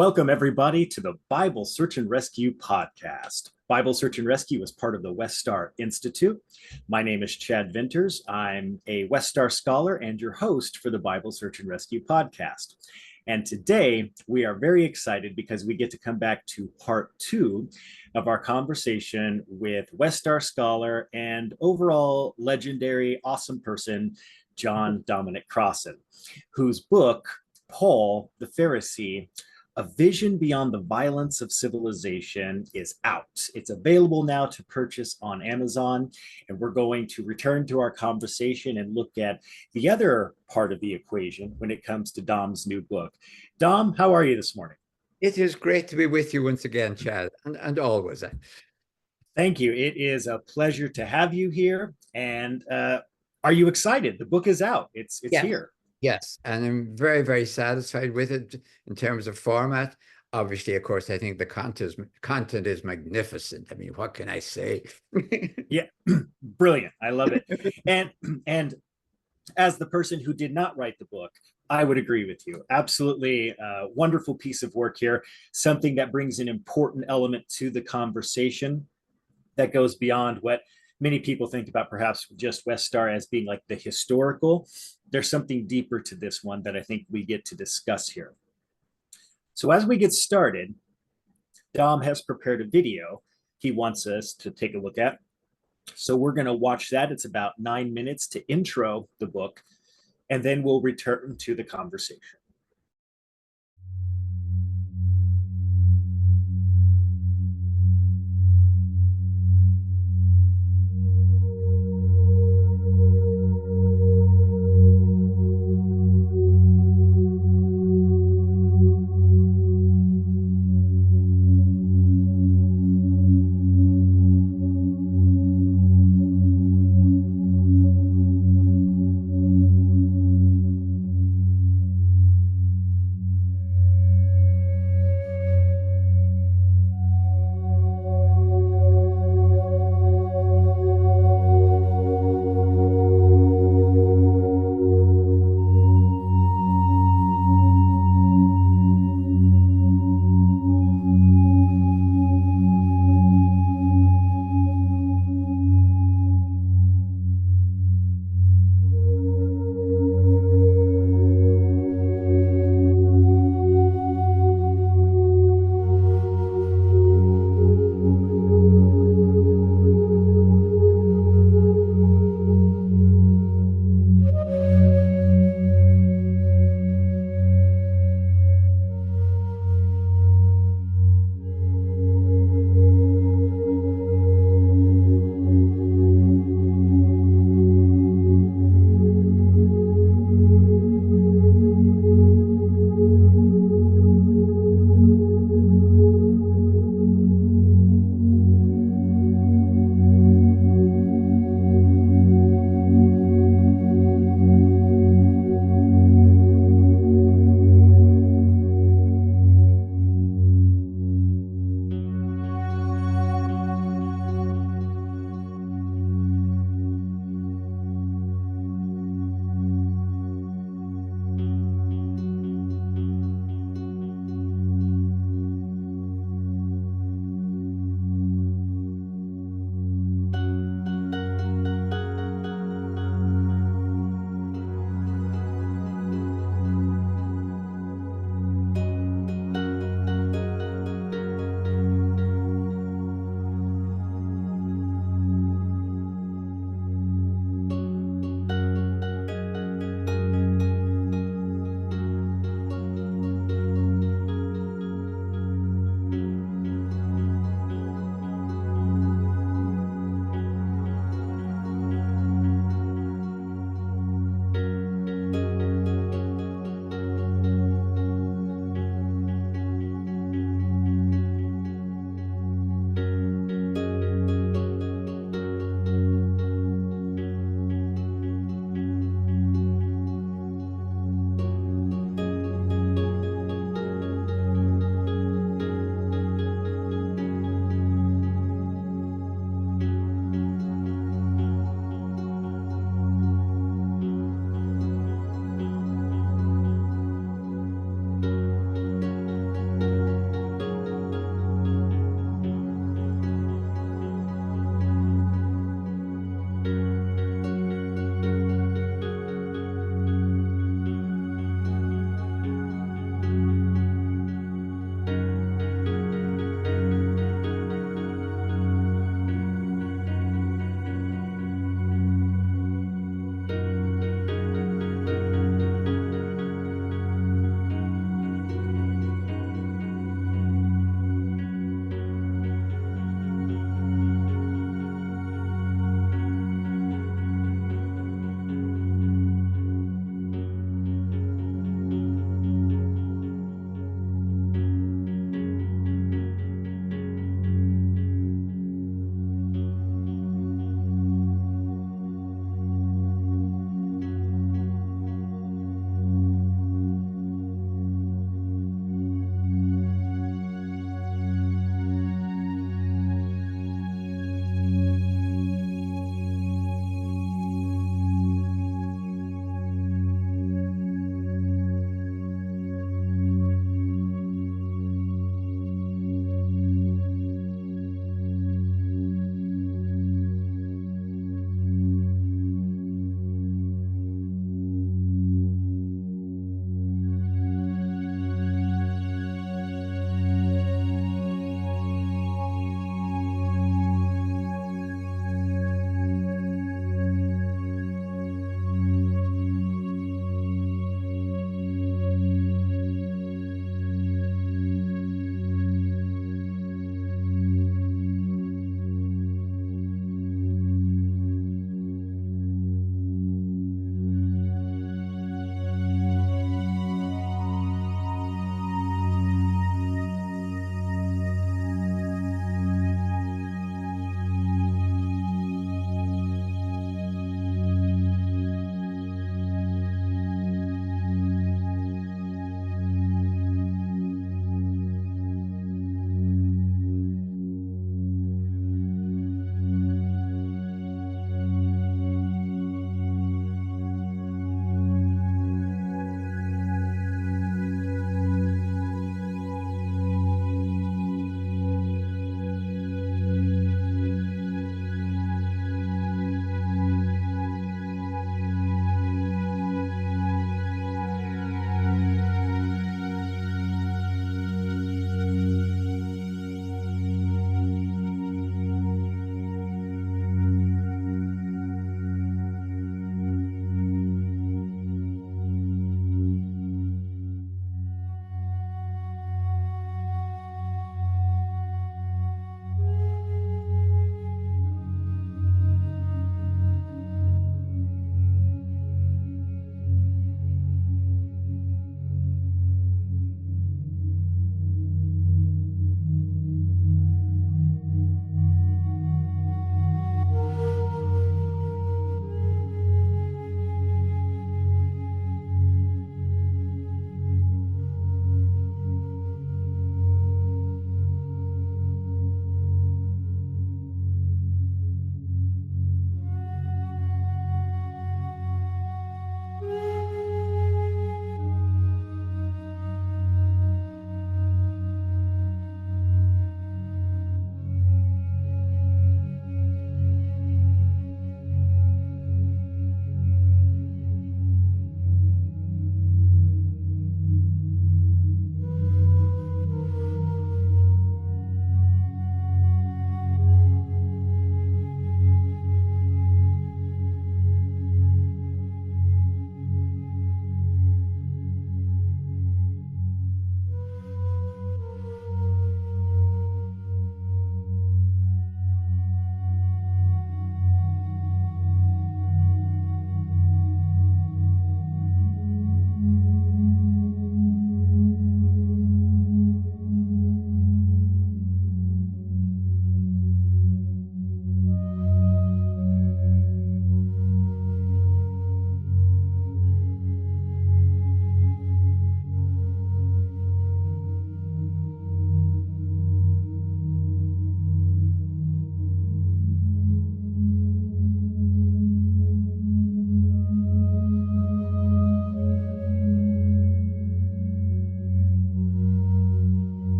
Welcome, everybody, to the Bible Search and Rescue podcast. Bible Search and Rescue is part of the Westar Institute. My name is Chad Vinters. I'm a Westar scholar and your host for the Bible Search and Rescue podcast. And today we are very excited because we get to come back to part 2 of our conversation with Westar scholar and overall legendary, awesome person, John Dominic Crossan, whose book, Paul the Pharisee, A Vision Beyond the Violence of Civilization, is out. It's available now to purchase on Amazon, and we're going to return to our conversation and look at the other part of the equation when it comes to Dom's new book. Dom, how are you this morning? It is great to be with you once again, Chad, and always. Thank you. It is a pleasure to have you here. And are you excited? The book is out. It's here. Yes, and I'm very, very satisfied with it in terms of format. Obviously, of course, I think the content is magnificent. I mean, what can I say? Yeah, brilliant. I love it. And as the person who did not write the book, I would agree with you. Absolutely wonderful piece of work here. Something that brings an important element to the conversation that goes beyond what many people think about perhaps just Westar as being like the historical. There's something deeper to this one that I think we get to discuss here. So as we get started, Dom has prepared a video he wants us to take a look at. So we're going to watch that. It's about 9 minutes to intro the book, and then we'll return to the conversation.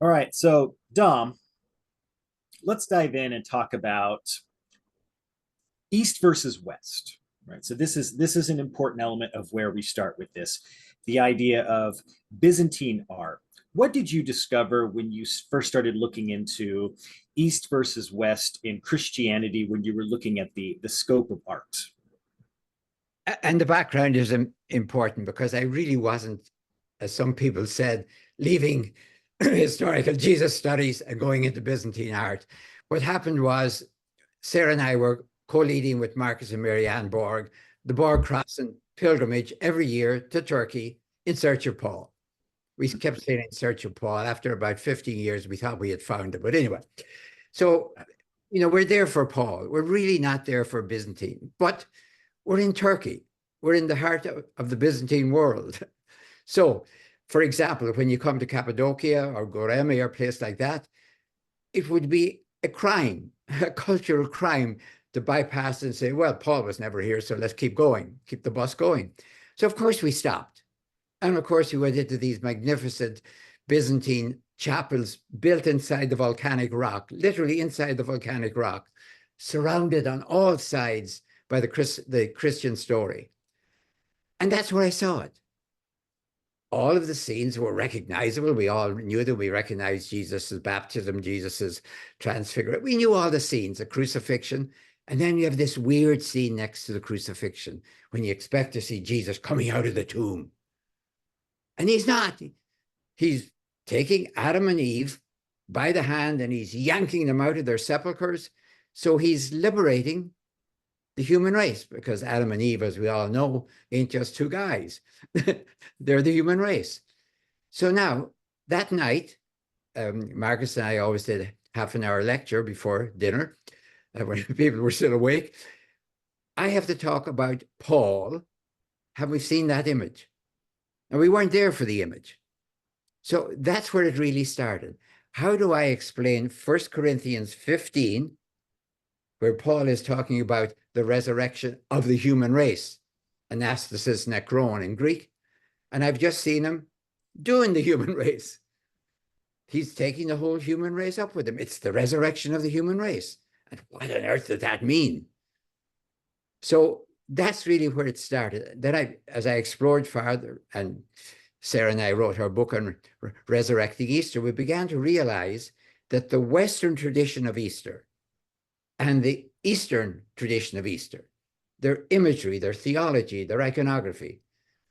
All right, so Dom, let's dive in and talk about East versus West. Right. So this is an important element of where we start with this, the idea of Byzantine art. What did you discover when you first started looking into East versus West in Christianity when you were looking at the scope of art? And the background is important because I really wasn't, as some people said, leaving historical Jesus studies and going into Byzantine art. What happened was Sarah and I were co-leading with Marcus and Mary Ann Borg, the Borg Crossan pilgrimage every year to Turkey in search of Paul. We kept saying in search of Paul. After about 15 years, we thought we had found him. But anyway, so, we're there for Paul. We're really not there for Byzantine, but we're in Turkey. We're in the heart of the Byzantine world. So, for example, when you come to Cappadocia or Goreme or a place like that, it would be a crime, a cultural crime to bypass and say, well, Paul was never here, so let's keep going, keep the bus going. So, of course, we stopped. And, of course, we went into these magnificent Byzantine chapels built inside the volcanic rock, literally inside the volcanic rock, surrounded on all sides by the Christian story. And that's where I saw it. All of the scenes were recognizable. We all knew that. We recognized Jesus's baptism, Jesus's transfiguration. We knew all the scenes, the crucifixion. And then you have this weird scene next to the crucifixion when you expect to see Jesus coming out of the tomb. And he's not. He's taking Adam and Eve by the hand and he's yanking them out of their sepulchres. So he's liberating the human race, because Adam and Eve, as we all know, ain't just two guys. They're the human race. So now, that night, Marcus and I always did half an hour lecture before dinner, when people were still awake. I have to talk about Paul. Have we seen that image? And we weren't there for the image. So that's where it really started. How do I explain 1 Corinthians 15, where Paul is talking about the resurrection of the human race, anastasis nekron in Greek, and I've just seen him doing the human race. He's taking the whole human race up with him. It's the resurrection of the human race. And what on earth does that mean? So that's really where it started. Then as I explored farther, and Sarah and I wrote our book on resurrecting Easter, we began to realize that the Western tradition of Easter and the Eastern tradition of Easter, their imagery, their theology, their iconography,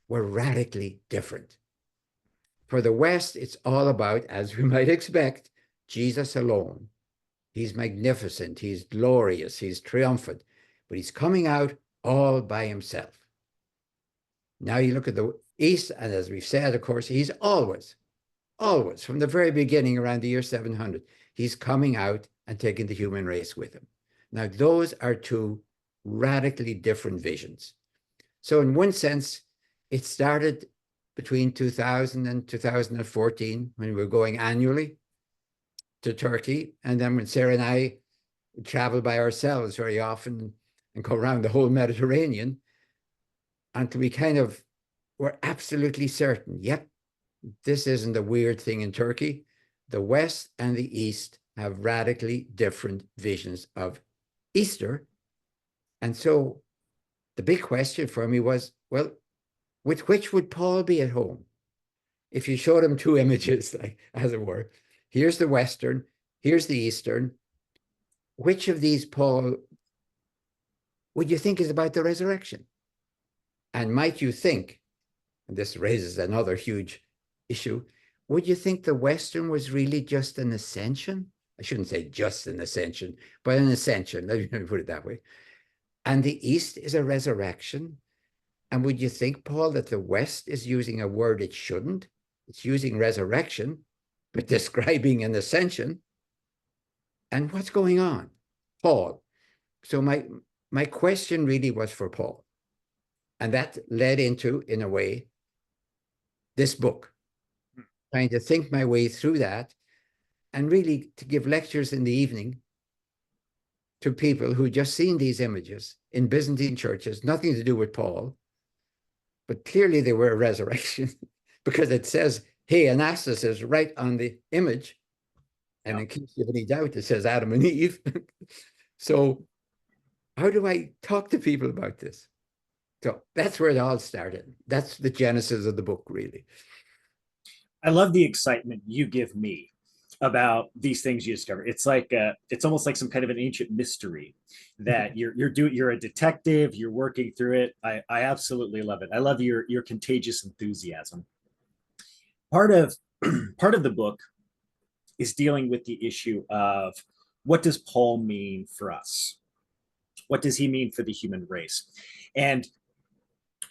were radically different. For the West, it's all about, as we might expect, Jesus alone. He's magnificent, he's glorious, he's triumphant, but he's coming out all by himself. Now you look at the East, and as we've said, of course, he's always, from the very beginning around the year 700, he's coming out and taking the human race with him. Now, those are two radically different visions. So in one sense, it started between 2000 and 2014 when we were going annually to Turkey. And then when Sarah and I would travel by ourselves very often and go around the whole Mediterranean until we kind of were absolutely certain, yep, this isn't a weird thing in Turkey. The West and the East have radically different visions of Easter. And so the big question for me was, well, with which would Paul be at home? If you showed him two images, like, as it were, here's the Western, here's the Eastern, which of these, Paul, would you think is about the resurrection? And might you think, and this raises another huge issue, would you think the Western was really just an ascension? I shouldn't say just an ascension, but an ascension, let me put it that way. And the East is a resurrection. And would you think, Paul, that the West is using a word it shouldn't? It's using resurrection, but describing an ascension. And what's going on? Paul. So my question really was for Paul. And that led into, in a way, this book, trying to think my way through that, and really to give lectures in the evening to people who just seen these images in Byzantine churches, nothing to do with Paul, but clearly they were a resurrection because it says, hey, anastasis right on the image, And in case you have any doubt, it says Adam and Eve. So how do I talk to people about this? So that's where it all started. That's the genesis of the book, really. I love the excitement you give me about these things you discover. It's like it's almost like some kind of an ancient mystery that you're a detective, you're working through it. I absolutely love it. I love your contagious enthusiasm. Part of part of the book is dealing with the issue of what does Paul mean for us? What does he mean for the human race? And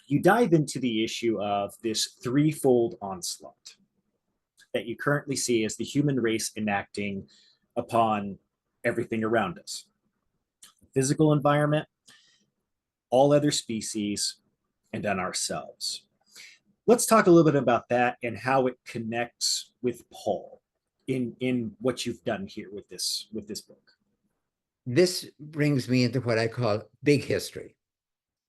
you dive into the issue of this threefold onslaught that you currently see as the human race enacting upon everything around us: the physical environment, all other species, and on ourselves. Let's talk a little bit about that and how it connects with Paul in what you've done here with this book. This brings me into what I call big history.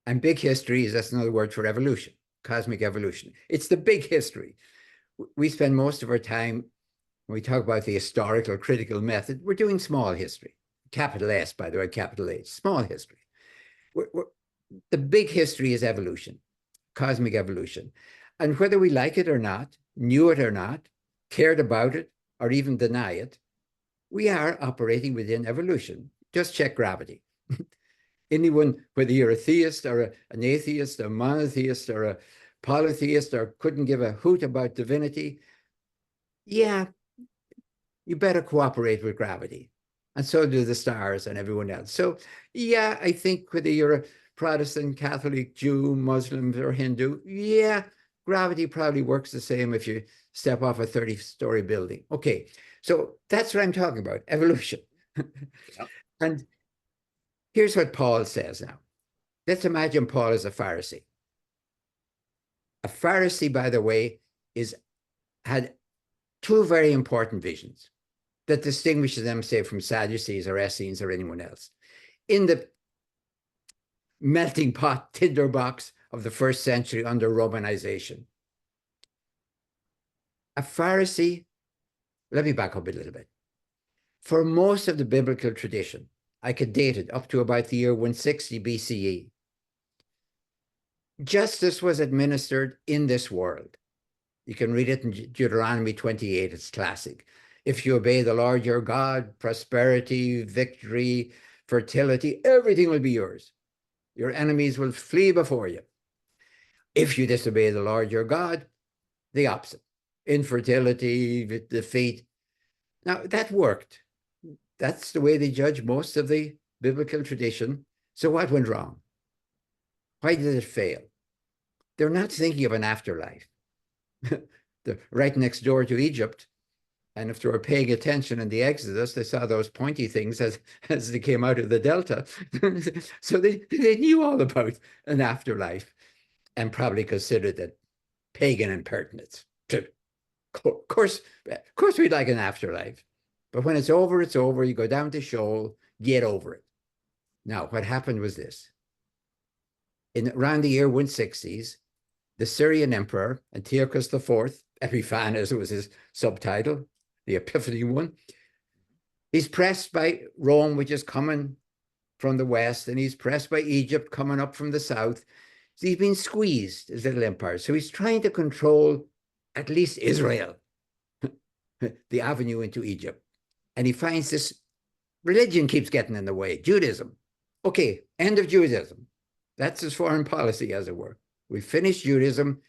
And big history is just another word for evolution, cosmic evolution. It's the big history. We spend most of our time, when we talk about the historical critical method, we're doing small history. Capital S, by the way, capital H, small history. The big history is evolution, cosmic evolution. And whether we like it or not, knew it or not, cared about it, or even deny it, we are operating within evolution. Just check gravity. Anyone, whether you're a theist or an atheist, a monotheist or a polytheist, or couldn't give a hoot about divinity, yeah, you better cooperate with gravity. And so do the stars and everyone else. So yeah, I think whether you're a Protestant, Catholic, Jew, Muslim, or Hindu, yeah, gravity probably works the same if you step off a 30-story building. Okay, so that's what I'm talking about, evolution. Yep. And here's what Paul says now. Let's imagine Paul is a Pharisee. A Pharisee, by the way, had two very important visions that distinguishes them, say, from Sadducees or Essenes or anyone else. In the melting pot tinderbox of the first century under Romanization, a Pharisee, let me back up a little bit. For most of the biblical tradition, I could date it up to about the year 160 BCE, justice was administered in this world. You can read it in Deuteronomy 28, it's classic. If you obey the Lord your God, prosperity, victory, fertility, everything will be yours. Your enemies will flee before you. If you disobey the Lord your God, the opposite. Infertility, defeat. Now, that worked. That's the way they judge most of the biblical tradition. So what went wrong? Why did it fail? They're not thinking of an afterlife. They're right next door to Egypt. And if they were paying attention in the Exodus, they saw those pointy things as they came out of the Delta. So they knew all about an afterlife and probably considered it pagan impertinence. Of course we'd like an afterlife. But when it's over, it's over. You go down to Sheol, get over it. Now, what happened was this. Around the year 160s, the Syrian emperor, Antiochus IV, Epiphanes was his subtitle, the Epiphany one, he's pressed by Rome, which is coming from the west, and he's pressed by Egypt coming up from the south. So he's been squeezed, his little empire. So he's trying to control at least Israel, the avenue into Egypt. And he finds this religion keeps getting in the way, Judaism. Okay, end of Judaism. That's his foreign policy, as it were. We finished Judaism.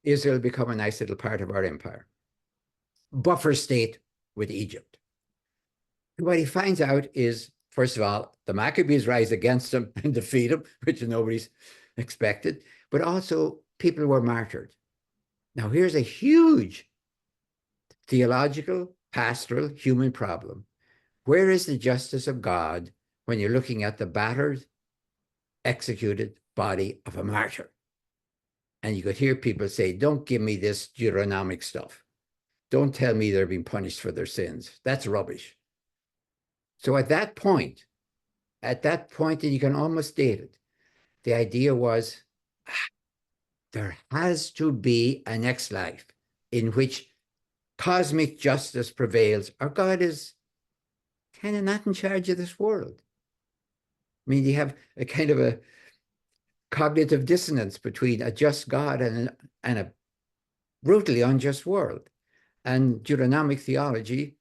Israel become a nice little part of our empire. Buffer state with Egypt. What he finds out is, first of all, the Maccabees rise against him and defeat him, which nobody's expected, but also people were martyred. Now, here's a huge theological, pastoral, human problem. Where is the justice of God when you're looking at the battered, executed body of a martyr? And you could hear people say, don't give me this Deuteronomic stuff. Don't tell me they're being punished for their sins. That's rubbish. So at that point, and you can almost date it, the idea was, there has to be a next life in which cosmic justice prevails, or God is kind of not in charge of this world. I mean, you have a kind of a cognitive dissonance between a just God and a brutally unjust world. And Deuteronomic theology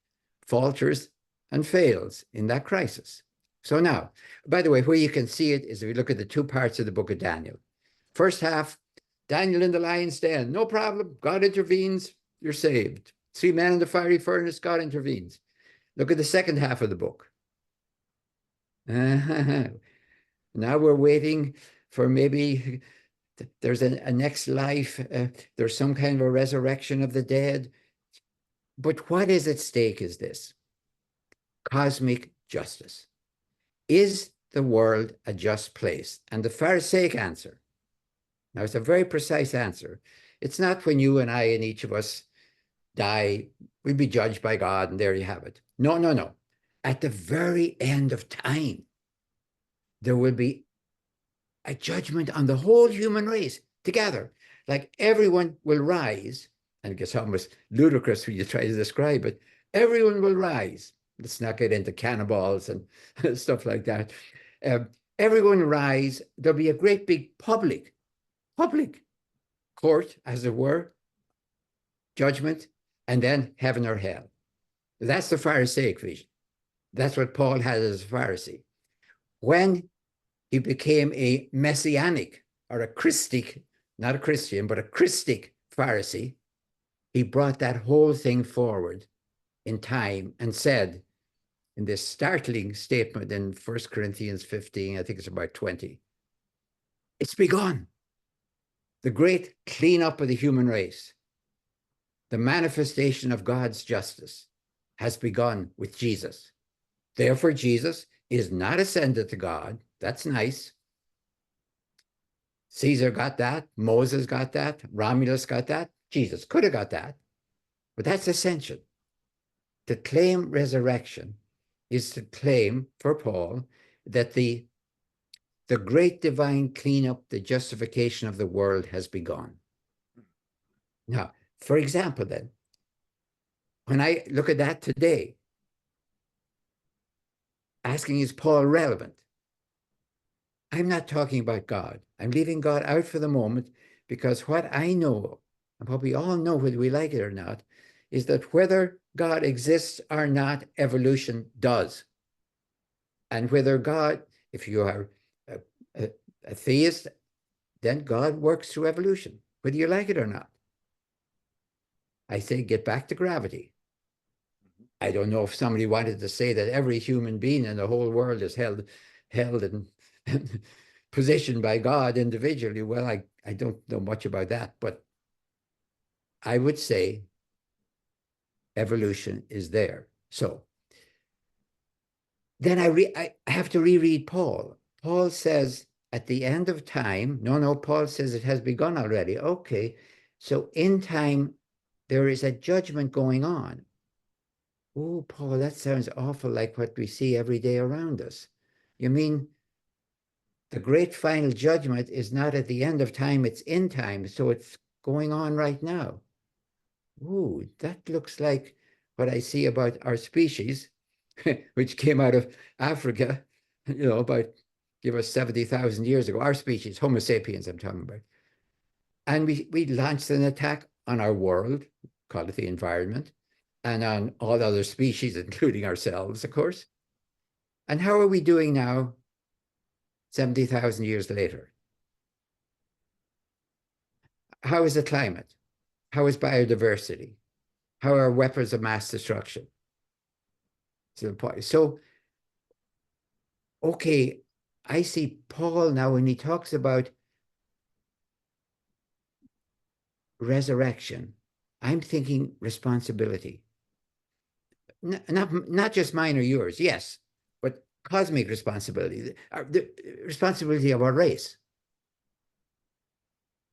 falters and fails in that crisis. So now, by the way, where you can see it is if you look at the two parts of the book of Daniel. First half, Daniel in the lion's den, no problem. God intervenes, you're saved. 3 men in the fiery furnace, God intervenes. Look at the second half of the book. Now we're waiting for maybe there's a next life. There's some kind of a resurrection of the dead. But what is at stake is this: cosmic justice. Is the world a just place? And the Pharisaic answer, now it's a very precise answer. It's not when you and I and each of us die, we'll be judged by God and there you have it. No, no, no. At the very end of time, there will be a judgment on the whole human race together. Like everyone will rise, and it gets almost ludicrous when you try to describe it. Everyone will rise. Let's not get into cannibals and stuff like that. Everyone rise. There'll be a great big public court, as it were, judgment, and then heaven or hell. That's the Pharisaic vision. That's what Paul had as a Pharisee. When he became a Messianic or a Christic, not a Christian, but a Christic Pharisee, he brought that whole thing forward in time and said, in this startling statement in 1 Corinthians 15, I think it's about 20, it's begun. The great cleanup of the human race, the manifestation of God's justice has begun with Jesus. Therefore, Jesus is not ascended to God. That's nice. Caesar got that. Moses got that. Romulus got that. Jesus could have got that. But that's ascension. To claim resurrection is to claim, for Paul, that the great divine cleanup, the justification of the world has begun. Now, for example, then, when I look at that today, asking, is Paul relevant? I'm not talking about God. I'm leaving God out for the moment, because what I know, and what we all know, whether we like it or not, is that whether God exists or not, evolution does. And whether God, if you are a theist, then God works through evolution, whether you like it or not. I say, get back to gravity. I don't know if somebody wanted to say that every human being in the whole world is held and positioned by God individually. Well, I don't know much about that, but I would say evolution is there. So then I have to reread Paul. Paul says at the end of time, no, Paul says it has begun already. Okay, so in time, there is a judgment going on. Oh, Paul, that sounds awful like what we see every day around us. You mean the great final judgment is not at the end of time, it's in time, so it's going on right now. Ooh, that looks like what I see about our species, which came out of Africa, about, give us 70,000 years ago, our species, Homo sapiens I'm talking about. And we launched an attack on our world, call it the environment, and on all other species, including ourselves, of course. And how are we doing now, 70,000 years later? How is the climate? How is biodiversity? How are weapons of mass destruction? So, okay, I see Paul now when he talks about resurrection, I'm thinking responsibility. Not just mine or yours, yes, but cosmic responsibility, the responsibility of our race,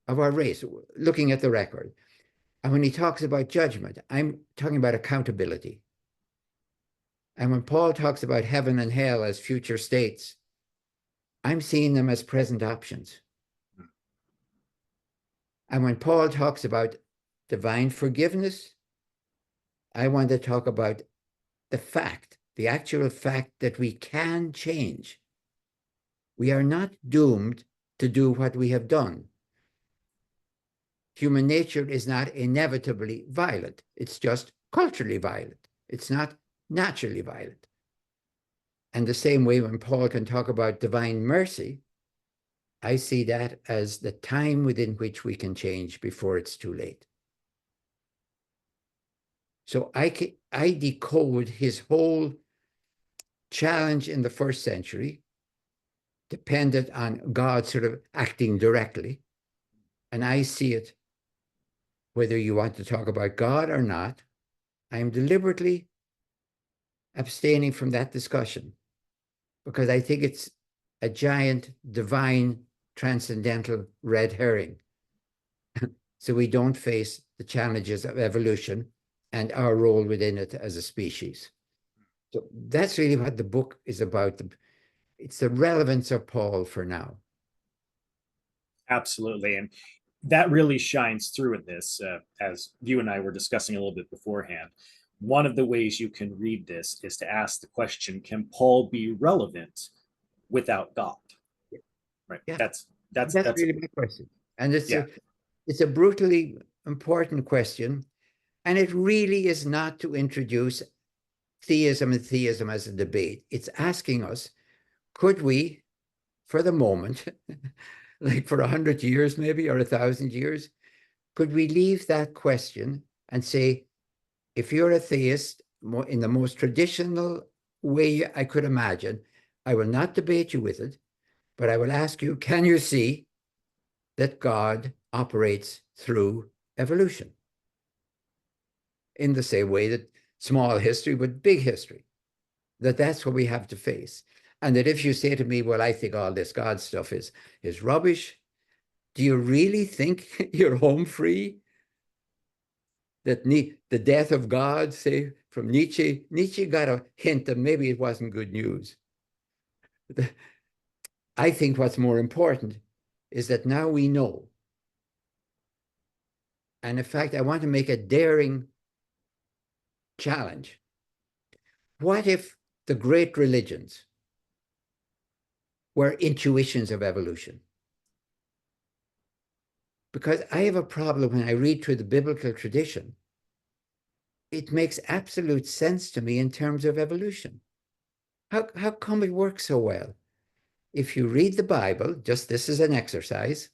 looking at the record. And when he talks about judgment, I'm talking about accountability. And when Paul talks about heaven and hell as future states, I'm seeing them as present options. And when Paul talks about divine forgiveness I want to talk about the fact, the actual fact that we can change. We are not doomed to do what we have done. Human nature is not inevitably violent. It's just culturally violent. It's not naturally violent. And the same way when Paul can talk about divine mercy, I see that as the time within which we can change before it's too late. So I decode his whole challenge in the first century, dependent on God sort of acting directly. And I see it, whether you want to talk about God or not, I am deliberately abstaining from that discussion because I think it's a giant, divine, transcendental red herring. So we don't face the challenges of evolution and our role within it as a species. So that's really what the book is about. It's the relevance of Paul for now. Absolutely. And that really shines through in this, as you and I were discussing a little bit beforehand. One of the ways you can read this is to ask the question, can Paul be relevant without God? Right. Yeah, that's really my question. And yeah. It's a brutally important question. And it really is not to introduce theism and theism as a debate. It's asking us, could we, for the moment, like for 100 years maybe, or 1,000 years, could we leave that question and say, if you're a theist, in the most traditional way I could imagine, I will not debate you with it, but I will ask you, can you see that God operates through evolution? In the same way that small history, but big history, that's what we have to face. And that if you say to me, well, I think all this God stuff is rubbish, do you really think you're home free? That the death of God, say, from Nietzsche got a hint that maybe it wasn't good news. I think what's more important is that now we know. And in fact, I want to make a daring challenge. What if the great religions were intuitions of evolution? Because I have a problem when I read through the biblical tradition. It makes absolute sense to me in terms of evolution. How come it works so well? If you read the Bible, just this is an exercise,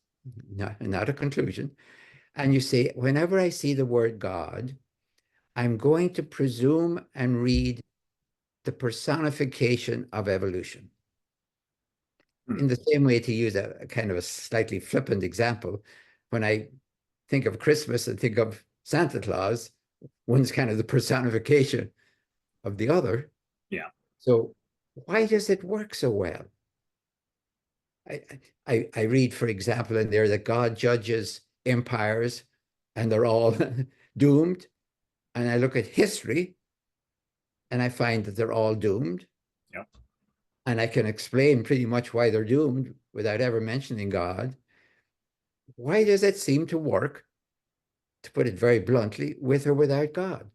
not a conclusion, and you say, whenever I see the word God, I'm going to presume and read the personification of evolution. In the same way, to use a kind of a slightly flippant example, when I think of Christmas and think of Santa Claus, one's kind of the personification of the other. Yeah. So why does it work so well? I read, for example, in there that God judges empires and they're all doomed. And I look at history and I find that they're all doomed. Yeah. And I can explain pretty much why they're doomed without ever mentioning God. Why does it seem to work, to put it very bluntly, with or without God?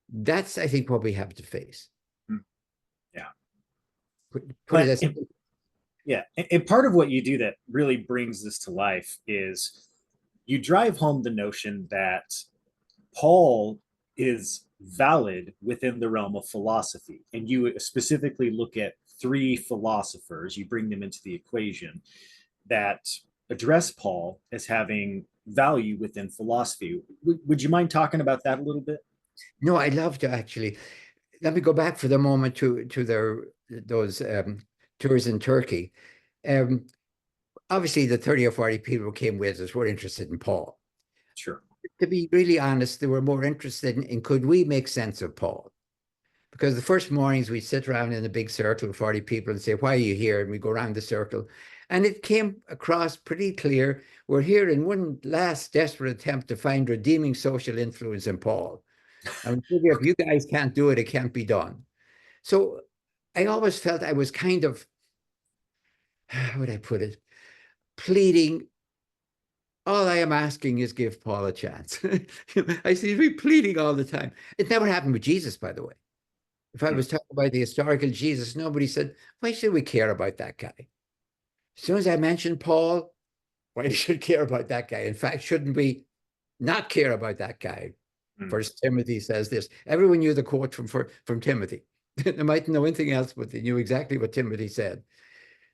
That's, I think, what we have to face. Yeah. Put it as yeah. And part of what you do that really brings this to life is you drive home the notion that Paul is valid within the realm of philosophy. And you specifically look at three philosophers, you bring them into the equation that address Paul as having value within philosophy. Would you mind talking about that a little bit? No, I'd love to actually. Let me go back for the moment to those tours in Turkey. Obviously, the 30 or 40 people who came with us were interested in Paul. Sure. To be really honest, they were more interested in could we make sense of Paul? Because the first mornings we'd sit around in a big circle, 40 people, and say, why are you here? And we go around the circle. And it came across pretty clear, we're here in one last desperate attempt to find redeeming social influence in Paul. And we figure if you guys can't do it, it can't be done. So I always felt I was kind of, how would I put it, pleading All I am asking is give Paul a chance. I see me pleading all the time. It never happened with Jesus, by the way. If I was talking about the historical Jesus, nobody said, why should we care about that guy? As soon as I mentioned Paul, why should we care about that guy? In fact, shouldn't we not care about that guy? First Timothy says this. Everyone knew the quote from Timothy. They mightn't know anything else, but they knew exactly what Timothy said.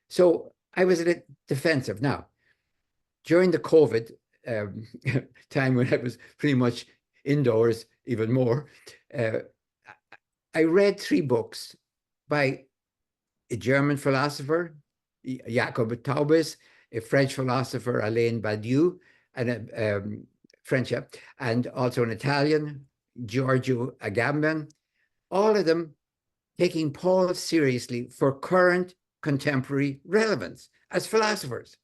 So I was a bit defensive. Now, during the COVID time when I was pretty much indoors even more, I read 3 books by a German philosopher, Jacob Taubes, a French philosopher, Alain Badiou, and a French, and also an Italian, Giorgio Agamben, all of them taking Paul seriously for current contemporary relevance as philosophers.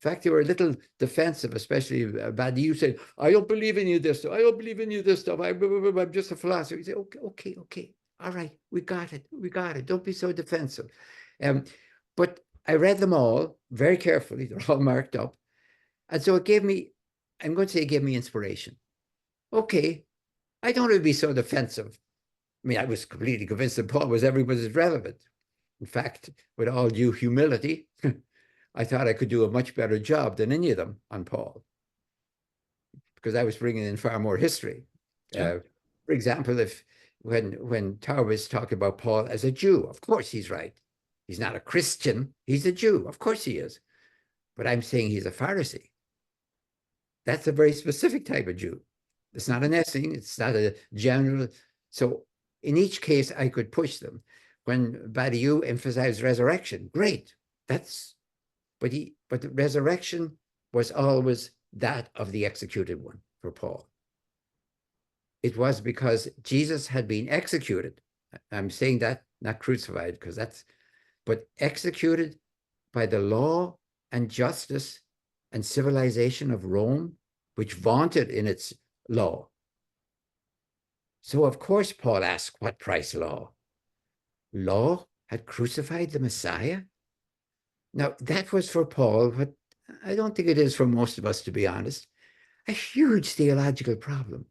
In fact, they were a little defensive, especially Badiou said, I don't believe in you this stuff. I don't believe in you this stuff. I'm just a philosopher. You say, okay. All right, we got it. Don't be so defensive. But I read them all very carefully. They're all marked up. And so it gave me, I'm going to say it gave me inspiration. Okay, I don't want to be so defensive. I mean, I was completely convinced that Paul was every bit as relevant. In fact, with all due humility, I thought I could do a much better job than any of them on Paul, because I was bringing in far more history. Yeah. For example, when Taubes talked about Paul as a Jew, of course he's right. He's not a Christian, he's a Jew. Of course he is. But I'm saying he's a Pharisee. That's a very specific type of Jew. It's not an Essene, it's not a general. So in each case, I could push them. When Badiou emphasized resurrection, great. But the resurrection was always that of the executed one for Paul. It was because Jesus had been executed. I'm saying that, not crucified, because but executed by the law and justice and civilization of Rome, which vaunted in its law. So of course Paul asked, what price law? Law had crucified the Messiah? Now that was for Paul, but I don't think it is for most of us, to be honest, a huge theological problem.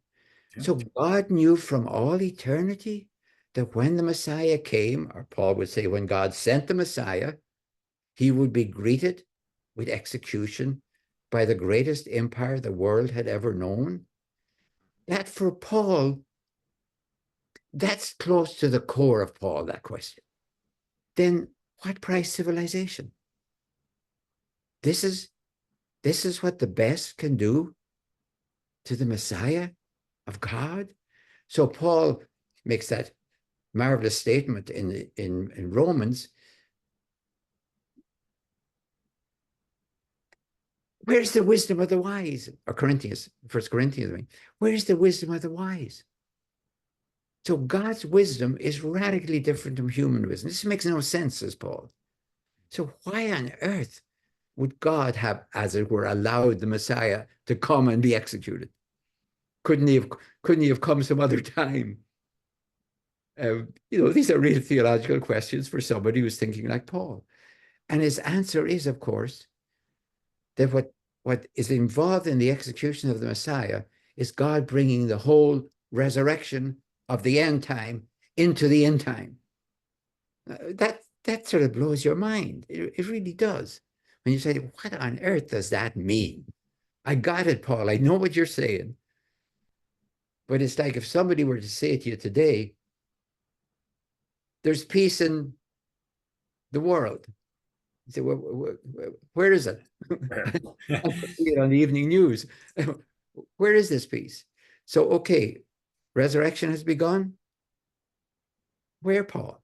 Yeah. So God knew from all eternity that when the Messiah came, or Paul would say when God sent the Messiah, he would be greeted with execution by the greatest empire the world had ever known. That for Paul, that's close to the core of Paul, that question. Then what price civilization? This is what the best can do to the Messiah of God. So Paul makes that marvelous statement in Romans. Where's the wisdom of the wise? Or Corinthians, 1 Corinthians, I mean. Where's the wisdom of the wise? So God's wisdom is radically different from human wisdom. This makes no sense, says Paul. So why on earth would God have, as it were, allowed the Messiah to come and be executed? Couldn't he have come some other time? These are real theological questions for somebody who's thinking like Paul. And his answer is, of course, that what is involved in the execution of the Messiah is God bringing the whole resurrection of the end time into the end time. That sort of blows your mind. It really does. When you say, what on earth does that mean? I got it, Paul. I know what you're saying. But it's like if somebody were to say to you today, there's peace in the world. You say, well, where is it? I see it on the evening news. Where is this peace? So, okay, resurrection has begun. Where, Paul?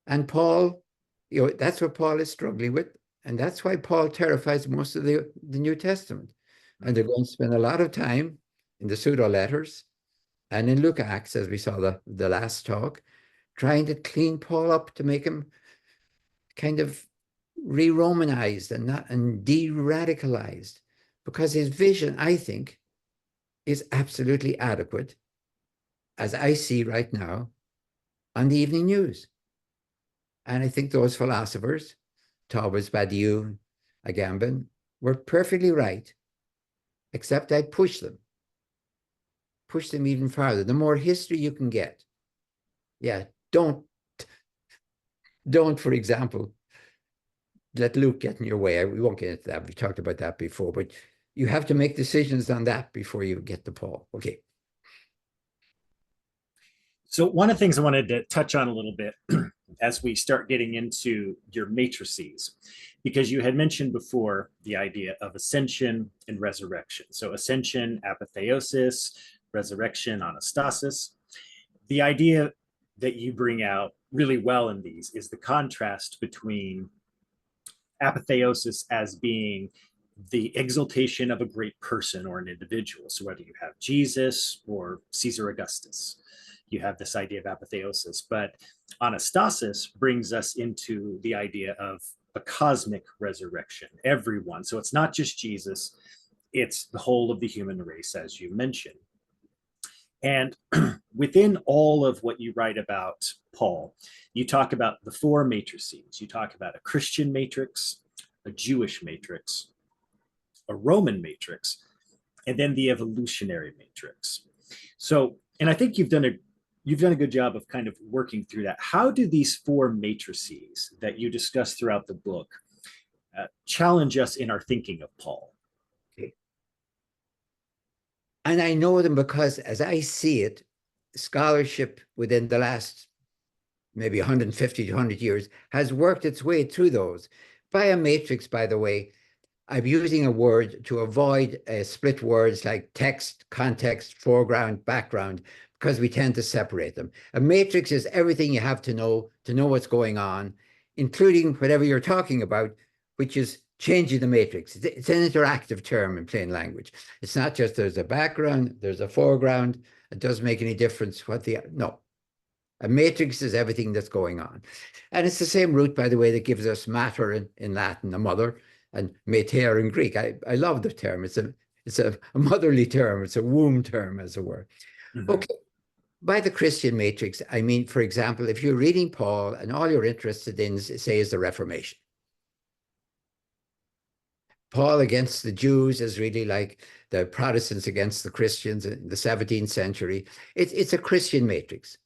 And Paul, that's what Paul is struggling with. And that's why Paul terrifies most of the New Testament. And they're going to spend a lot of time in the pseudo letters and in Luke Acts, as we saw the last talk, trying to clean Paul up to make him kind of re-Romanized and de-radicalized, because his vision, I think, is absolutely adequate, as I see right now, on the evening news. And I think those philosophers, Taubes, Badiou, Agamben, were perfectly right, except I push them even farther. The more history you can get. Yeah, don't, for example, let Luke get in your way. We won't get into that. We talked about that before, but you have to make decisions on that before you get to Paul. Okay. So one of the things I wanted to touch on a little bit as we start getting into your matrices, because you had mentioned before the idea of ascension and resurrection. So ascension, apotheosis, resurrection, anastasis. The idea that you bring out really well in these is the contrast between apotheosis as being the exaltation of a great person or an individual. So whether you have Jesus or Caesar Augustus, you have this idea of apotheosis. But anastasis brings us into the idea of a cosmic resurrection, everyone. So it's not just Jesus, it's the whole of the human race, as you mentioned. And within all of what you write about Paul, you talk about the four matrices. You talk about a Christian matrix, a Jewish matrix, a Roman matrix, and then the evolutionary matrix. So, and I think you've done a good job of kind of working through that. How do these four matrices that you discuss throughout the book challenge us in our thinking of Paul? Okay. And I know them because, as I see it, scholarship within the last maybe 150 to 100 years has worked its way through those. By a matrix, by the way, I'm using a word to avoid split words like text, context, foreground, background, because we tend to separate them. A matrix is everything you have to know what's going on, including whatever you're talking about, which is changing the matrix. It's an interactive term in plain language. It's not just there's a background, there's a foreground. It doesn't make any difference no. A matrix is everything that's going on. And it's the same root, by the way, that gives us matter in Latin, a mother, and mater in Greek. I love the term. It's a motherly term. It's a womb term, as it were. Mm-hmm. Okay. By the Christian matrix, I mean, for example, if you're reading Paul and all you're interested in, say, is the Reformation. Paul against the Jews is really like the Protestants against the Christians in the 17th century. It's a Christian matrix.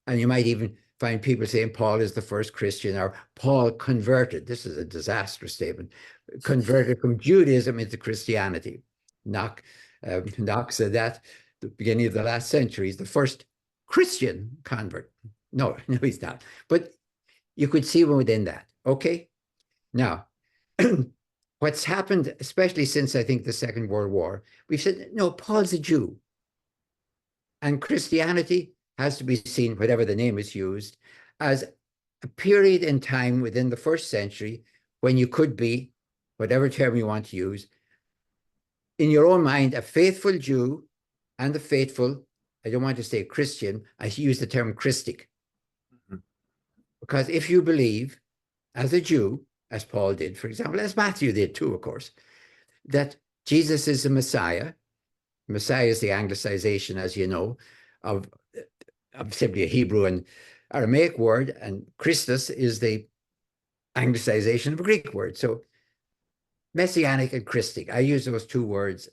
And you might even find people saying Paul is the first Christian, or Paul converted. This is a disastrous statement. Converted from Judaism into Christianity. Knox said that at the beginning of the last century. He's the first Christian convert. No, he's not. But you could see within that. Okay. Now, what's happened, especially since I think the Second World War, we've said, no, Paul's a Jew. And Christianity has to be seen, whatever the name is used, as a period in time within the first century when you could be, whatever term you want to use, in your own mind, a faithful Jew and a faithful, I don't want to say Christian, I use the term Christic. Mm-hmm. Because if you believe, as a Jew, as Paul did, for example, as Matthew did too, of course, that Jesus is the Messiah. Messiah is the anglicization, as you know, of simply a Hebrew and Aramaic word, and Christus is the anglicization of a Greek word. So Messianic and Christic, I use those two words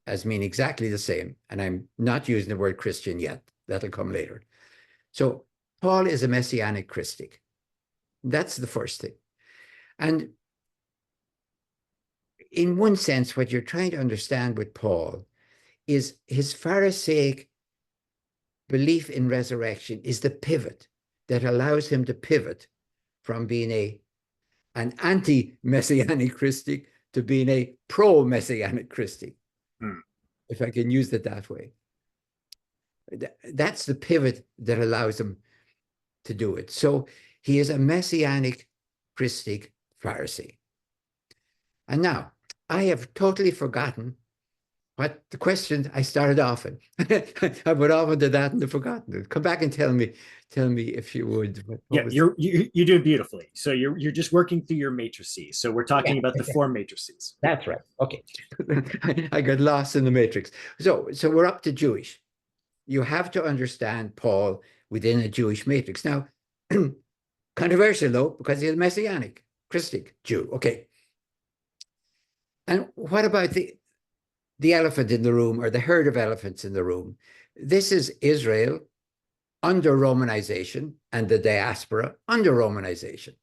as mean exactly the same, and I'm not using the word Christian yet. That'll come later. So Paul is a Messianic Christic. That's the first thing. And in one sense, what you're trying to understand with Paul is his Pharisaic belief in resurrection is the pivot that allows him to pivot from being an anti-Messianic Christic to being a pro-Messianic Christic, if I can use it that way. That's the pivot that allows him to do it. So he is a Messianic Christic Pharisee. And now, I have totally forgotten what the question I started off in. I went off into that and I've forgotten it. Come back and tell me if you would. You do it beautifully. So you're just working through your matrices. So we're talking about the four matrices. That's right. Okay. I got lost in the matrix. So we're up to Jewish. You have to understand Paul within a Jewish matrix. Now, controversial though, because he's a Messianic, Christic Jew. Okay. And what about the elephant in the room, or the herd of elephants in the room? This is Israel under Romanization and the diaspora under Romanization.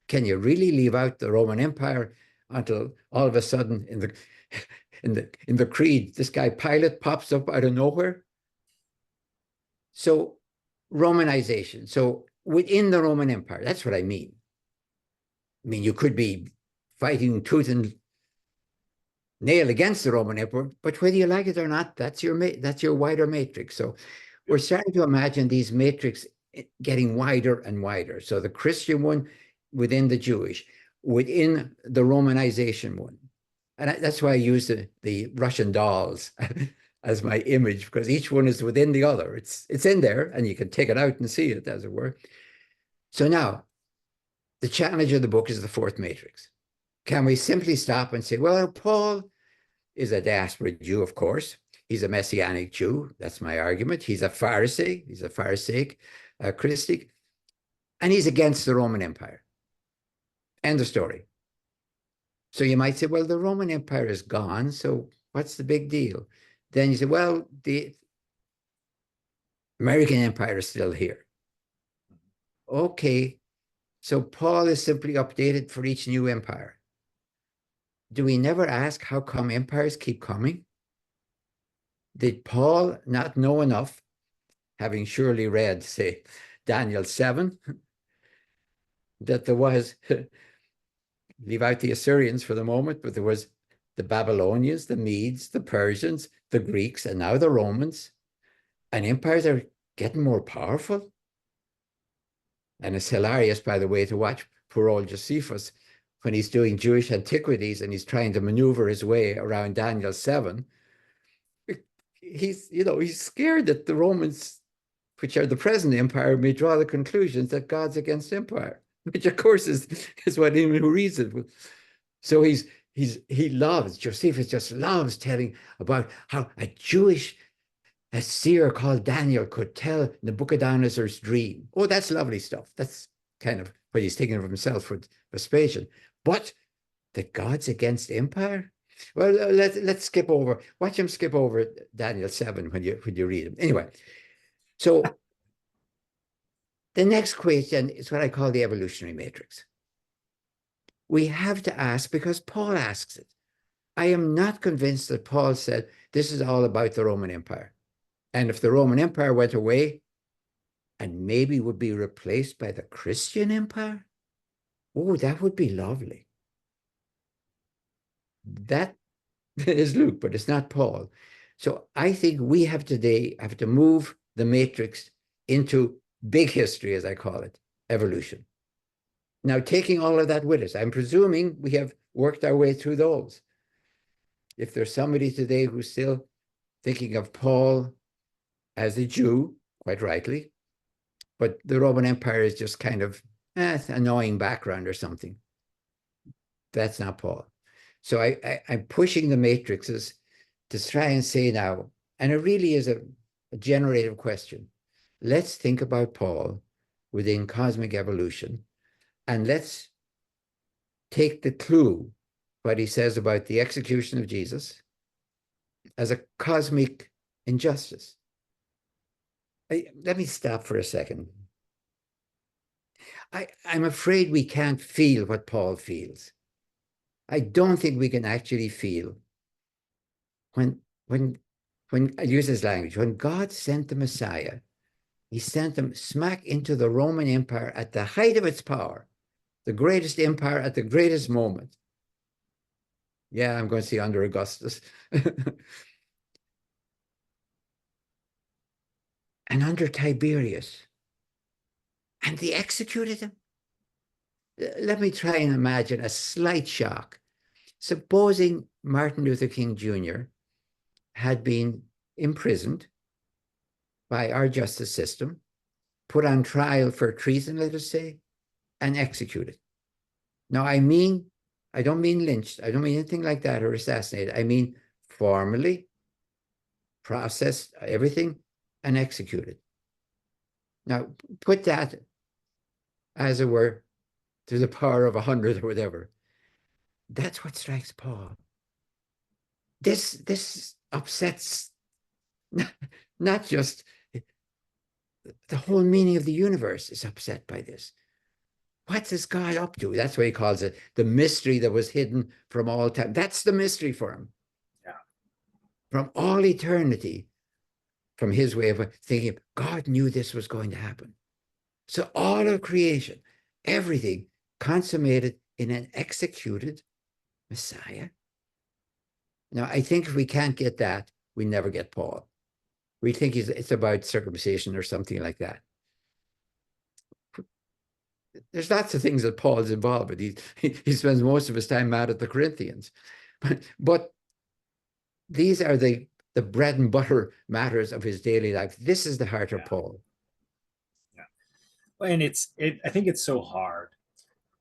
Can you really leave out the Roman Empire until all of a sudden in the creed, this guy Pilate pops up out of nowhere? So Romanization. So within the Roman Empire, that's what I mean. I mean, you could be fighting tooth and nail against the Roman Empire, but whether you like it or not, that's your wider matrix. So we're starting to imagine these matrix getting wider and wider. So the Christian one within the Jewish, within the Romanization one. And that's why I use the Russian dolls as my image, because each one is within the other. It's in there, and you can take it out and see it, as it were. So now, the challenge of the book is the fourth matrix. Can we simply stop and say, well, Paul is a diaspora Jew, of course. He's a Messianic Jew. That's my argument. He's a Pharisee. He's a Pharisaic, Christic. And he's against the Roman Empire. End of story. So you might say, well, the Roman Empire is gone, so what's the big deal? Then you say, well, the American Empire is still here. Okay, so Paul is simply updated for each new empire. Do we never ask how come empires keep coming? Did Paul not know enough, having surely read, say, Daniel 7, that there was, leave out the Assyrians for the moment, but there was the Babylonians, the Medes, the Persians, the Greeks, and now the Romans, and empires are getting more powerful. And it's hilarious, by the way, to watch poor old Josephus when he's doing Jewish antiquities and he's trying to maneuver his way around Daniel 7. He's scared that the Romans, which are the present empire, may draw the conclusions that God's against empire, which of course is what anyone who reads it will. So Josephus just loves telling about how a Jewish seer called Daniel could tell Nebuchadnezzar's dream. Oh, that's lovely stuff. That's kind of what he's taking of himself with Vespasian. But that God's against empire? Well, let's skip over. Watch him skip over Daniel 7 when you read him. Anyway, so the next question is what I call the evolutionary matrix. We have to ask, because Paul asks it. I am not convinced that Paul said this is all about the Roman Empire. And if the Roman Empire went away and maybe would be replaced by the Christian Empire, oh, that would be lovely. That is Luke, but it's not Paul. So I think we have to move the matrix into big history, as I call it, evolution. Now, taking all of that with us, I'm presuming we have worked our way through those. If there's somebody today who's still thinking of Paul as a Jew, quite rightly, but the Roman Empire is just kind of annoying background or something, that's not Paul. So I'm pushing the matrices to try and say now, and it really is a generative question. Let's think about Paul within cosmic evolution, and let's take the clue, what he says about the execution of Jesus, as a cosmic injustice. Let me stop for a second. I'm afraid we can't feel what Paul feels. I don't think we can actually feel when I use this language, when God sent the Messiah, he sent him smack into the Roman Empire at the height of its power, the greatest empire at the greatest moment. Yeah, I'm going to say under Augustus. And under Tiberius. And they executed him. Let me try and imagine a slight shock. Supposing Martin Luther King Jr. had been imprisoned by our justice system, put on trial for treason, let us say, and executed. Now, I don't mean lynched. I don't mean anything like that, or assassinated. I mean formally processed, everything, and executed. Now, put that, as it were, to the power of 100 or whatever. That's what strikes Paul. this upsets not just the whole meaning of the universe is upset by this. What is God up to? That's what he calls it, the mystery that was hidden from all time. That's the mystery for him. Yeah. From all eternity, from his way of thinking, God knew this was going to happen. So all of creation, everything consummated in an executed Messiah. Now, I think if we can't get that, we never get Paul. We think it's about circumcision or something like that. There's lots of things that Paul's involved with. He spends most of his time mad at the Corinthians. But these are the bread and butter matters of his daily life. This is the heart of Paul. Yeah. And I think it's so hard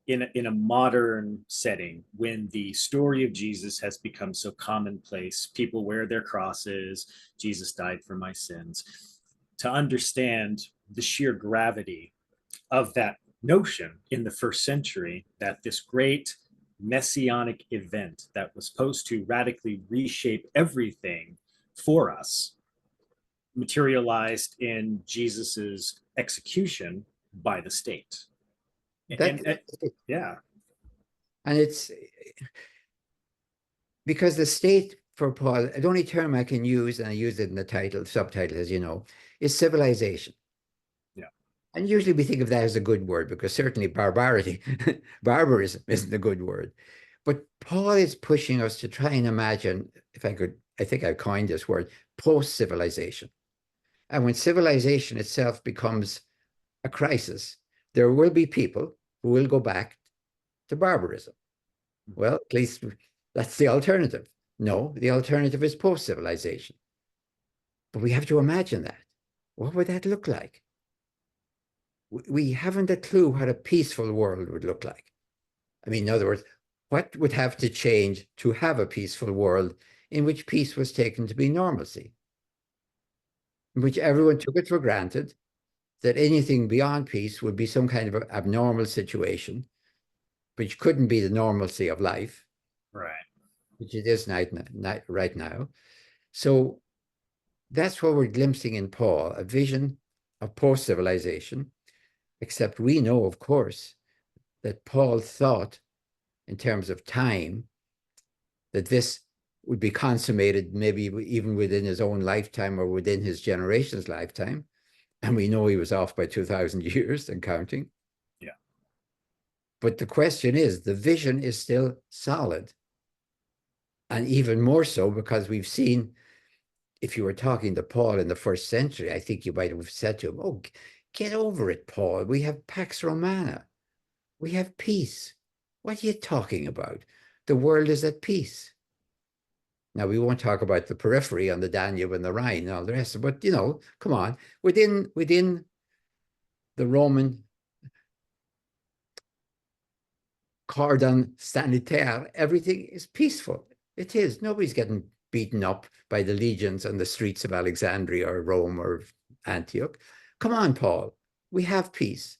in a modern setting when the story of Jesus has become so commonplace. People wear their crosses. Jesus died for my sins. To understand the sheer gravity of that notion in the first century, that this great messianic event that was supposed to radically reshape everything for us materialized in Jesus's execution by the state. Yeah. And it's because the state for Paul, the only term I can use, and I use it in the subtitle, as you know, is civilization. Yeah. And usually we think of that as a good word, because certainly barbarism isn't a good word. But Paul is pushing us to try and imagine, I think I coined this word, post-civilization. And when civilization itself becomes a crisis, there will be people who will go back to barbarism. Well, at least that's the alternative. No, the alternative is post-civilization. But we have to imagine that. What would that look like? We haven't a clue what a peaceful world would look like. I mean, in other words, what would have to change to have a peaceful world in which peace was taken to be normalcy, in which everyone took it for granted that anything beyond peace would be some kind of abnormal situation, which couldn't be the normalcy of life, right? Which it is right now. So that's what we're glimpsing in Paul, a vision of post-civilization, except we know, of course, that Paul thought in terms of time that this would be consummated maybe even within his own lifetime or within his generation's lifetime. And we know he was off by 2,000 years and counting. Yeah. But the question is, the vision is still solid. And even more so because we've seen, if you were talking to Paul in the first century, I think you might have said to him, oh, get over it, Paul. We have Pax Romana. We have peace. What are you talking about? The world is at peace. Now, we won't talk about the periphery on the Danube and the Rhine and all the rest, but, you know, come on. Within the Roman cordon sanitaire, everything is peaceful. It is. Nobody's getting beaten up by the legions on the streets of Alexandria or Rome or Antioch. Come on, Paul. We have peace.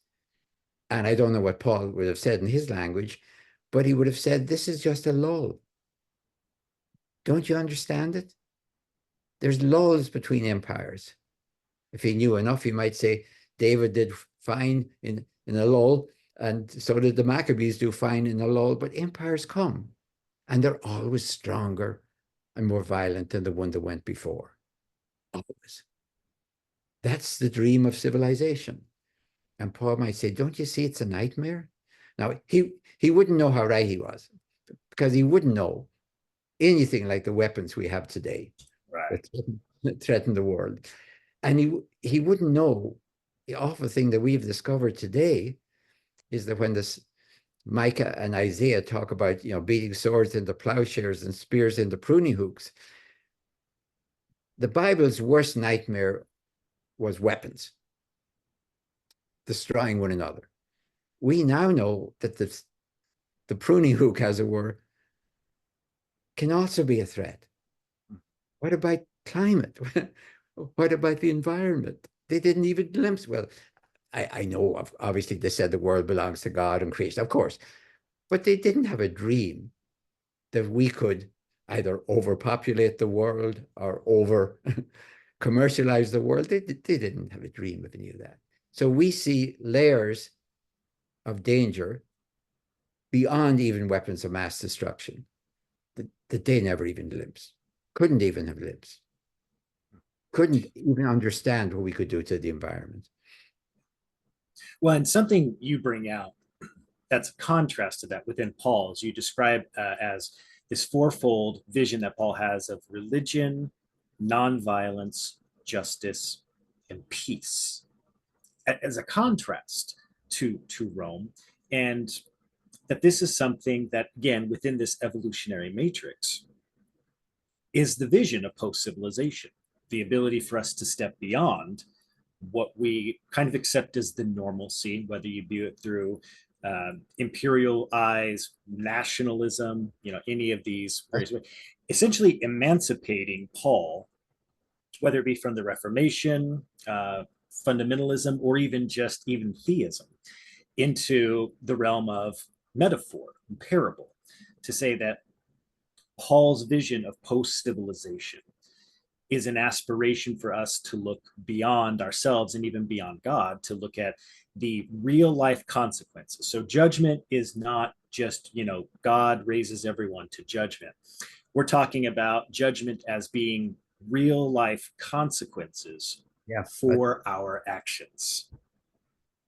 And I don't know what Paul would have said in his language, but he would have said, this is just a lull. Don't you understand it? There's lulls between empires. If he knew enough, he might say, David did fine in a lull, and so did the Maccabees do fine in a lull, but empires come, and they're always stronger and more violent than the one that went before. Always. That's the dream of civilization. And Paul might say, don't you see it's a nightmare? Now, he wouldn't know how right he was, because he wouldn't know anything like the weapons we have today, right, that threaten the world. And he wouldn't know the awful thing that we've discovered today is that when this Micah and Isaiah talk about, you know, beating swords into plowshares and spears into pruning hooks, the Bible's worst nightmare was weapons, destroying one another. We now know that the pruning hook, as it were, can also be a threat. What about climate? What about the environment? They didn't even glimpse. Well, I know, obviously, they said the world belongs to God and creation, of course, but they didn't have a dream that we could either overpopulate the world or over commercialize the world. They didn't have a dream of any of that. So we see layers of danger beyond even weapons of mass destruction that they never even glimpsed, couldn't even have glimpsed, couldn't even understand what we could do to the environment. Well, and something you bring out that's a contrast to that within Paul's, you describe as this fourfold vision that Paul has of religion, nonviolence, justice, and peace as a contrast to Rome. And that this is something that, again, within this evolutionary matrix, is the vision of post-civilization, the ability for us to step beyond what we kind of accept as the normalcy, whether you view it through imperial eyes, nationalism, any of these various ways, essentially emancipating Paul, whether it be from the Reformation, fundamentalism, or even theism, into the realm of metaphor and parable, to say that Paul's vision of post-civilization is an aspiration for us to look beyond ourselves and even beyond God, to look at the real life consequences. So judgment is not just, God raises everyone to judgment. We're talking about judgment as being real life consequences for our actions.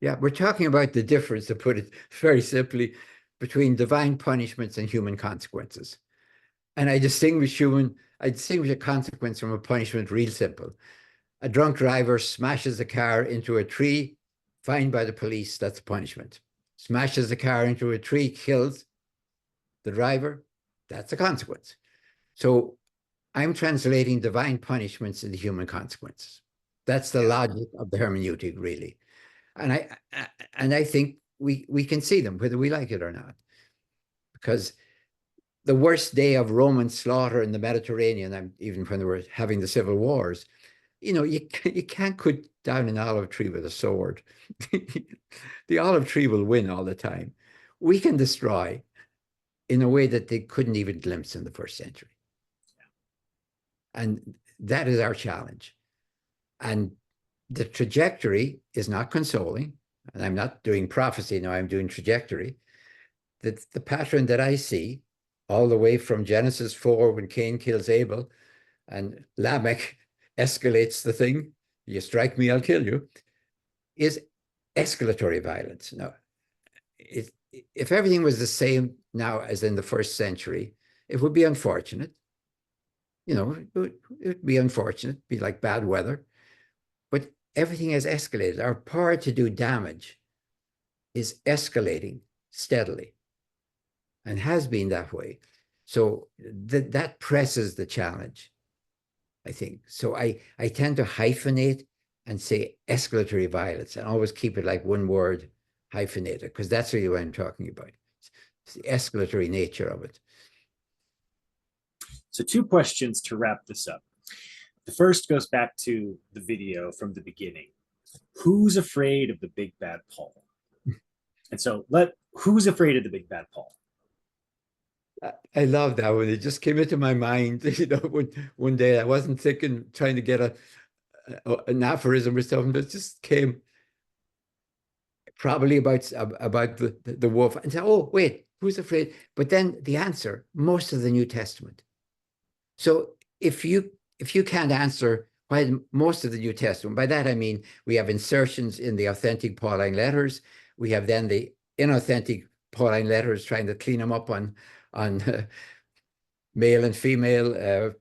Yeah, we're talking about the difference, to put it very simply, between divine punishments and human consequences. And I distinguish a consequence from a punishment real simple. A drunk driver smashes a car into a tree, fined by the police, that's a punishment. Smashes the car into a tree, kills the driver, that's a consequence. So I'm translating divine punishments into human consequences. That's the logic of the hermeneutic, really. And I think we can see them, whether we like it or not. Because the worst day of Roman slaughter in the Mediterranean, even when they were having the civil wars, you can't cut down an olive tree with a sword. The olive tree will win all the time. We can destroy in a way that they couldn't even glimpse in the first century. And that is our challenge. And the trajectory is not consoling. And I'm not doing prophecy now, I'm doing trajectory. That the pattern that I see all the way from Genesis 4, when Cain kills Abel and Lamech escalates the thing, you strike me, I'll kill you, is escalatory violence. Now, if everything was the same now as in the first century, it would be unfortunate. It would be unfortunate, be like bad weather. But everything has escalated. Our power to do damage is escalating steadily and has been that way. So that presses the challenge, I think. So I tend to hyphenate and say escalatory violence and always keep it like one word hyphenated, because that's really what I'm talking about. It's the escalatory nature of it. So 2 questions to wrap this up. The first goes back to the video from the beginning. Who's afraid of the big bad Paul? And so who's afraid of the big bad Paul? I love that one. It just came into my mind, one day. I wasn't trying to get an aphorism or something, but it just came probably about the wolf. And say, oh, wait, who's afraid? But then the answer, most of the New Testament. So if you can't answer why most of the New Testament, by that I mean we have insertions in the authentic Pauline letters. We have then the inauthentic Pauline letters trying to clean them up on male and female,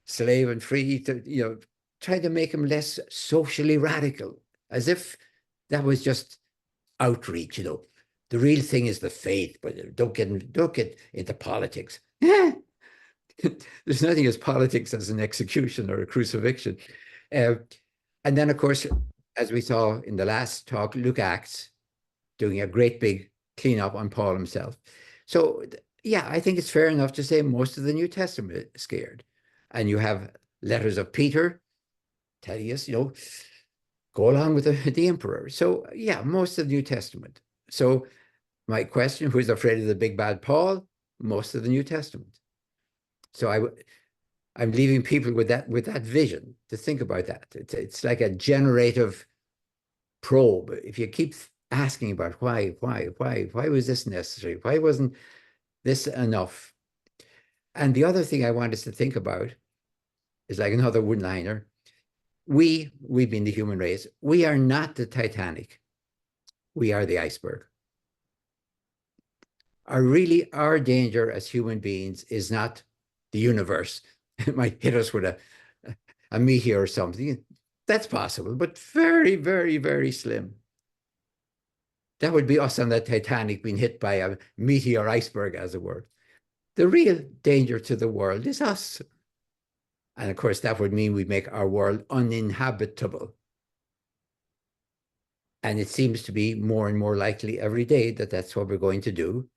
slave and free, to try to make them less socially radical, as if that was just outreach. The real thing is the faith, but don't get into politics. There's nothing as politics as an execution or a crucifixion. And then, of course, as we saw in the last talk, Luke Acts doing a great big cleanup on Paul himself. So, yeah, I think it's fair enough to say most of the New Testament is scared. And you have letters of Peter telling us, go along with the emperor. So, yeah, most of the New Testament. So my question, who's afraid of the big bad Paul? Most of the New Testament. So I'm leaving people with that vision to think about that. It's like a generative probe. If you keep asking about why was this necessary? Why wasn't this enough? And the other thing I want us to think about is like another one-liner. We being the human race, we are not the Titanic. We are the iceberg. Our danger as human beings is not the universe. It might hit us with a meteor or something. That's possible, but very, very, very slim. That would be us on that Titanic being hit by a meteor iceberg, as it were. The real danger to the world is us. And of course, that would mean we make our world uninhabitable. And it seems to be more and more likely every day that that's what we're going to do,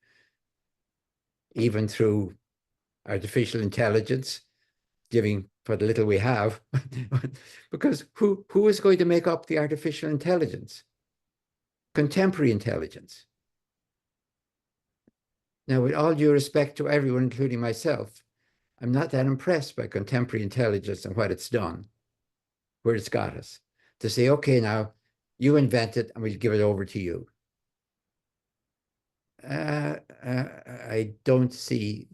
even through artificial intelligence, giving what little we have. Because who is going to make up the artificial intelligence? Contemporary intelligence. Now, with all due respect to everyone, including myself, I'm not that impressed by contemporary intelligence and what it's done, where it's got us. To say, okay, now you invent it and we'll give it over to you. I don't see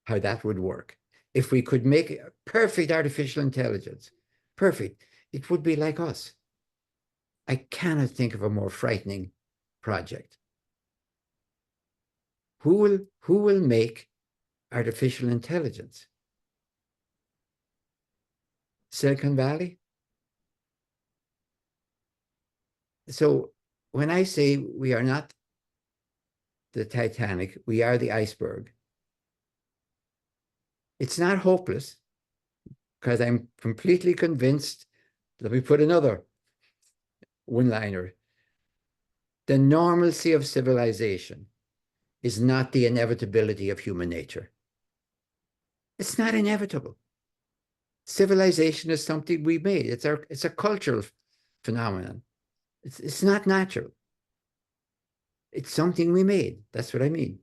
how that would work. If we could make perfect artificial intelligence, perfect, it would be like us. I cannot think of a more frightening project. Who will make artificial intelligence? Silicon Valley? So when I say we are not the Titanic, we are the iceberg, it's not hopeless, because I'm completely convinced. Let me put another one-liner. The normalcy of civilization is not the inevitability of human nature. It's not inevitable. Civilization is something we made. It's a cultural phenomenon. It's not natural. It's something we made. That's what I mean.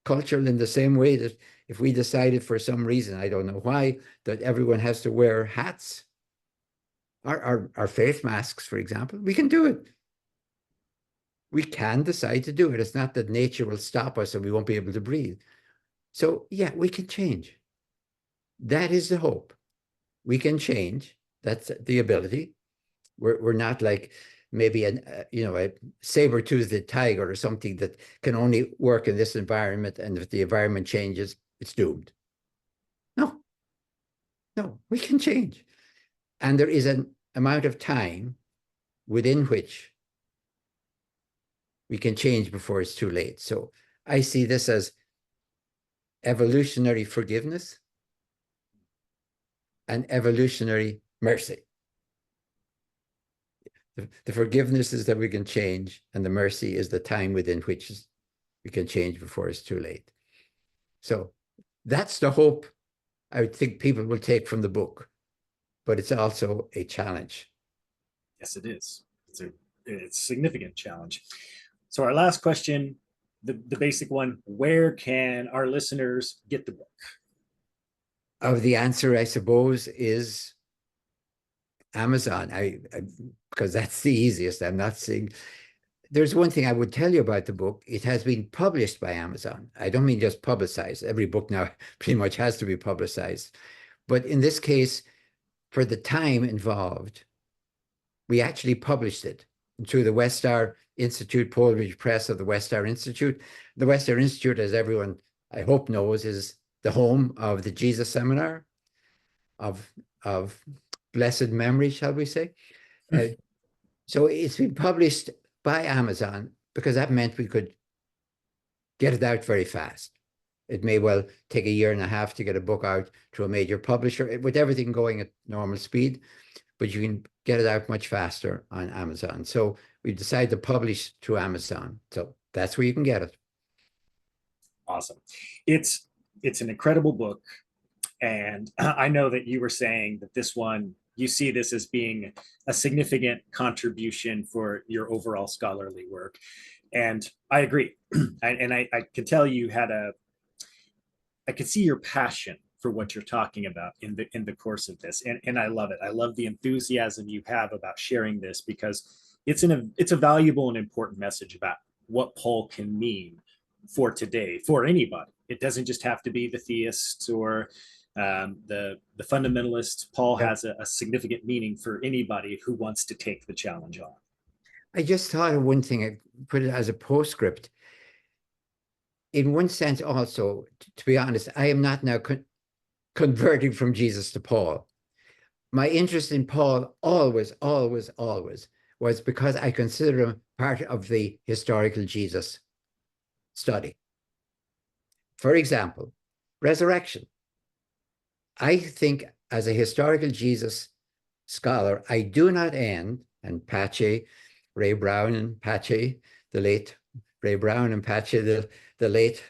Cultural in the same way that if we decided for some reason, I don't know why, that everyone has to wear hats, our face masks, for example, we can do it. We can decide to do it. It's not that nature will stop us and we won't be able to breathe. So yeah, we can change. That is the hope. We can change. That's the ability. We're not like maybe a saber-toothed tiger or something that can only work in this environment, and if the environment changes, it's doomed. No, we can change. And there is an amount of time within which we can change before it's too late. So I see this as evolutionary forgiveness and evolutionary mercy. The forgiveness is that we can change, and the mercy is the time within which we can change before it's too late. So that's the hope I would think people will take from the book, but it's also a challenge. Yes, it is. It's a significant challenge. So our last question, the basic one, where can our listeners get the book? The answer, I suppose, is Amazon. Because that's the easiest. I'm not saying. There's one thing I would tell you about the book. It has been published by Amazon. I don't mean just publicized. Every book now pretty much has to be publicized. But in this case, for the time involved, we actually published it through the Westar Institute, Poldridge Press of the Westar Institute. The Westar Institute, as everyone I hope knows, is the home of the Jesus Seminar of blessed memory, shall we say. So it's been published by Amazon because that meant we could get it out very fast. It may well take a year and a half to get a book out to a major publisher with everything going at normal speed, but you can get it out much faster on Amazon. So we decided to publish through Amazon. So that's where you can get it. Awesome. It's an incredible book. And I know that you were saying that this one, you see this as being a significant contribution for your overall scholarly work. And I agree. I can tell you I could see your passion for what you're talking about in the course of this. And I love it. I love the enthusiasm you have about sharing this, because it's a valuable and important message about what Paul can mean for today, for anybody. It doesn't just have to be the theists or the fundamentalists. Paul has a significant meaning for anybody who wants to take the challenge on. I just thought of one thing, I put it as a postscript. In one sense also, to be honest, I am not now converting from Jesus to Paul. My interest in Paul always was because I consider him part of the historical Jesus study. For example, resurrection. I think as a historical Jesus scholar, I do not end, and Pache, Ray Brown and Pache, the late Ray Brown and Pache, the late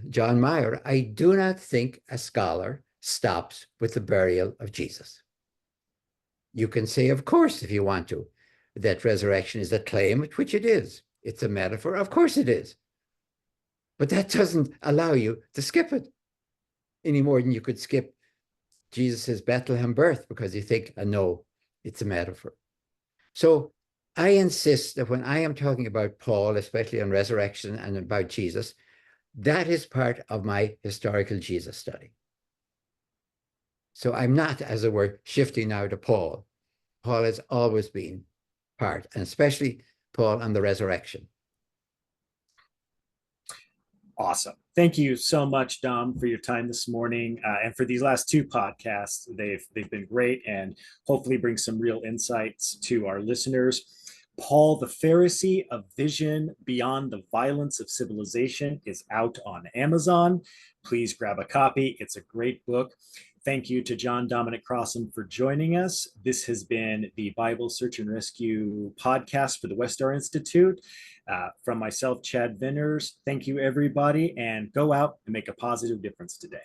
John Meyer, I do not think a scholar stops with the burial of Jesus. You can say, of course, if you want to, that resurrection is a claim, which it is. It's a metaphor, of course it is. But that doesn't allow you to skip it any more than you could skip Jesus's Bethlehem birth, because you think, no, it's a metaphor. So I insist that when I am talking about Paul, especially on resurrection and about Jesus, that is part of my historical Jesus study. So I'm not, as it were, shifting now to Paul. Paul has always been part, and especially Paul on the resurrection. Awesome. Thank you so much, Dom, for your time this morning and for these last two podcasts. They've been great and hopefully bring some real insights to our listeners. Paul the Pharisee, A Vision Beyond the Violence of Civilization is out on Amazon. Please grab a copy. It's a great book. Thank you to John Dominic Crossan for joining us. This has been the Bible Search and Rescue podcast for the Westar Institute. From myself, Chad Vinters, thank you, everybody, and go out and make a positive difference today.